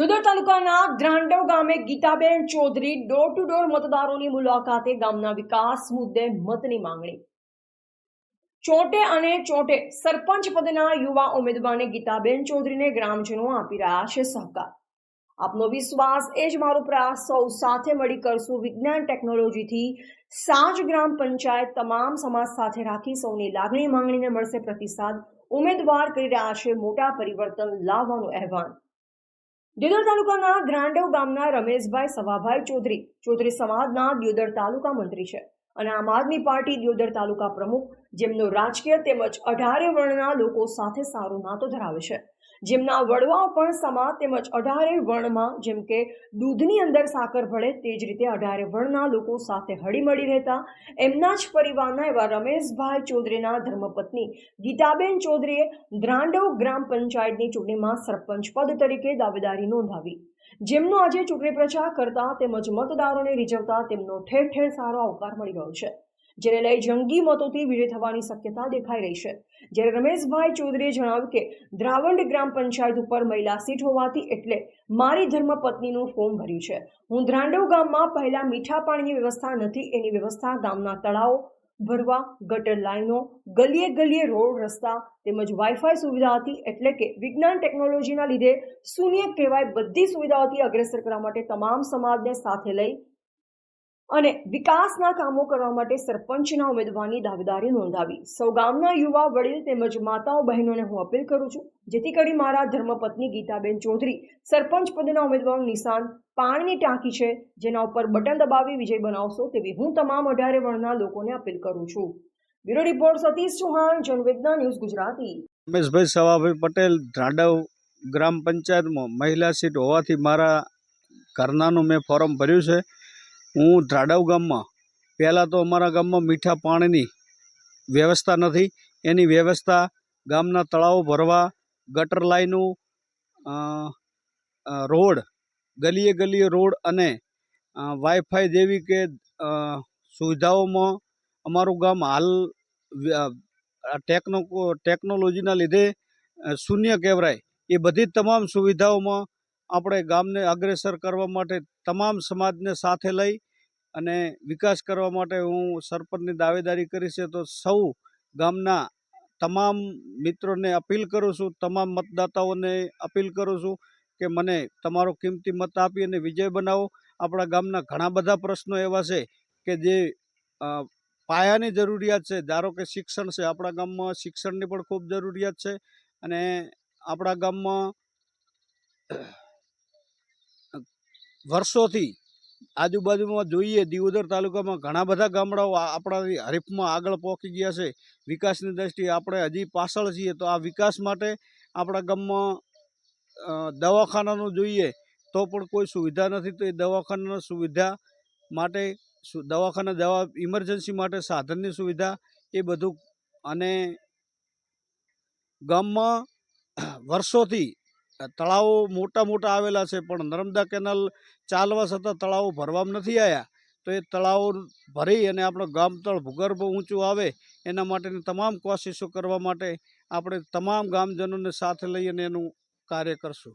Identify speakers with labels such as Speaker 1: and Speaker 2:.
Speaker 1: દિયોદર તાલુકાના ધ્રાંડવ ગામે Gitaben Chaudhary door to door મતદારોની મુલાકાતે ગામના વિકાસ મુદ્દે મતની માંગણી. ચોટે અને ચોટે સરપંચ પદના યુવા ઉમેદવારને ગીતાબેન ચૌધરીને ગ્રામજનો આપી રહ્યા છે સહકાર. આપનો વિશ્વાસ એ જ મારો પ્રયાસ, સૌ સાથે મળી કરશું વિજ્ઞાન ટેકનોલોજીથી સાજ ગ્રામ પંચાયત તમામ સમાજ સાથે રાખી સૌની લાગણી માંગણીને મળશે પ્રતિસાદ. ઉમેદવાર કરી રહ્યા છે મોટા પરિવર્તન લાવવાનું આહ્વાન. દિયોદર તાલુકાના ધ્રાંડવ ગામના રમેશભાઈ સવાભાઈ ચૌધરી સમાજના દિયોદર તાલુકા મંત્રી છે અને આમ આદમી પાર્ટી દિયોદર તાલુકા પ્રમુખ, જેમનો રાજકીય તેમજ 18 વર્ણના લોકો સાથે સારો નાતો ધરાવે છે. જેમના વડવાઓ પણ સમાજ તેમજ 18 વર્ણમાં જેમ કે દૂધની અંદર સાકર ભળે તે જ રીતે 18 વર્ણના લોકો સાથે હળીમળી રહેતા એમના જ પરિવારના એવા રમેશભાઈ ચૌધરીના ધર્મપત્ની ગીતાબેન ચૌધરીએ ધ્રાંડવ ગ્રામ પંચાયતની ચૂંટણીમાં સરપંચ પદ તરીકે દાવેદારી નોંધાવી. જેમનો આજે ચૂંટણી પ્રચાર કરતા તેમજ મતદારોને રીઝવતા તેમનો ઠેર ઠેર સારો આવકાર મળી રહ્યો છે, જેને લઈ જંગી મતોથી વિજય થવાની શક્યતા દેખાઈ રહી છે. જ્યારે રમેશભાઈ ચૌધરીએ જણાવ્યું કે ધ્રાવંડ ગ્રામ પંચાયત ઉપર મહિલા સીટ હોવાથી એટલે મારી ધર્મપત્નીનું ફોર્મ ભર્યું છે. હું ધ્રાંડવ ગામમાં પહેલા મીઠા પાણીની વ્યવસ્થા નથી, એની વ્યવસ્થા ગામના તળાવો ભરવા, ગટર લાઈનો, ગલીએ ગલીએ રોડ રસ્તા તેમજ વાઈફાઈ સુવિધા હતી, એટલે કે વિજ્ઞાન ટેકનોલોજીના લીધે શૂન્ય કહેવાય બધી સુવિધાઓથી અગ્રેસર કરવા માટે તમામ સમાજને સાથે લઈ અને વિકાસના કામો કરવા માટે સરપંચના ઉમેદવારની દાવેદારી નોંધાવી. સૌ ગામના યુવા, વડીલ તેમજ માતાઓ બહેનોને હું અપીલ કરું છું, જેથી કરી મારા ધર્મપત્ની ગીતાબેન ચૌધરી સરપંચ પદના ઉમેદવારનું નિશાન પાણીની ટાંકી છે, જેના ઉપર બટન દબાવી વિજય બનાવશો તેવી હું તમામ 18 વર્ણના લોકોને અપીલ કરું છું. Bureau report Satish Chauhan, Janvedna news Gujarati.
Speaker 2: Rameshbhai Savabhai Patel, Dhrandav ગ્રામ પંચાયતમાં મહિલા સીટ હોવાથી મારા ઘરનાનું મેં ફોર્મ ભર્યું છે. હું ધ્રાંડવ ગામમાં પહેલાં તો અમારા ગામમાં મીઠા પાણીની વ્યવસ્થા નથી. એની વ્યવસ્થા ગામના તળાવો ભરવા, ગટર લાઈનો, રોડ, ગલીએ ગલીએ રોડ અને વાઈફાઈ જેવી કે સુવિધાઓમાં અમારું ગામ હાલ ટેકનોલોજીના લીધે શૂન્ય કહેવાય. એ બધી તમામ સુવિધાઓમાં આપણે ગામને અગ્રેસર કરવા માટે તમામ સમાજને સાથે લઈ અને વિકાસ કરવા માટે હું સરપંચની દાવેદારી કરી છે. તો સૌ ગામના તમામ મિત્રોને અપીલ કરું છું, તમામ મતદાતાઓને અપીલ કરું છું કે મને તમારો કિંમતી મત આપી અને વિજય બનાવો. આપણા ગામના ઘણા બધા પ્રશ્નો એવા છે કે જે પાયાની જરૂરિયાત છે. ધારો કે શિક્ષણ છે, આપણા ગામમાં શિક્ષણની પણ ખૂબ જરૂરિયાત છે અને આપણા ગામમાં વર્ષોથી આજુબાજુમાં જોઈએ દિયોદર તાલુકામાં ઘણા બધા ગામડાઓ આપણા હરીફમાં આગળ પહોંચી ગયા છે. વિકાસની દ્રષ્ટિએ આપણે હજી પાછળ છીએ. તો આ વિકાસ માટે આપણા ગામમાં દવાખાનાનું જોઈએ તો પણ કોઈ સુવિધા નથી. તો એ દવાખાનાની સુવિધા માટે દવાખાના જવા ઇમરજન્સી માટે સાધનની સુવિધા એ બધું. અને ગામમાં વર્ષોથી તળાવો મોટા મોટા આવેલા છે, પણ નર્મદા કેનાલ ચાલવા છતાં તળાવો ભરવામાં નથી આવ્યા. તો એ તળાવો ભરી અને આપણો ગામ તળ ભૂગર્ભ ઊંચું આવે એના માટેની તમામ કોશિશો કરવા માટે આપણે તમામ ગામજનોને સાથે લઈ અને એનું કાર્ય કરશું.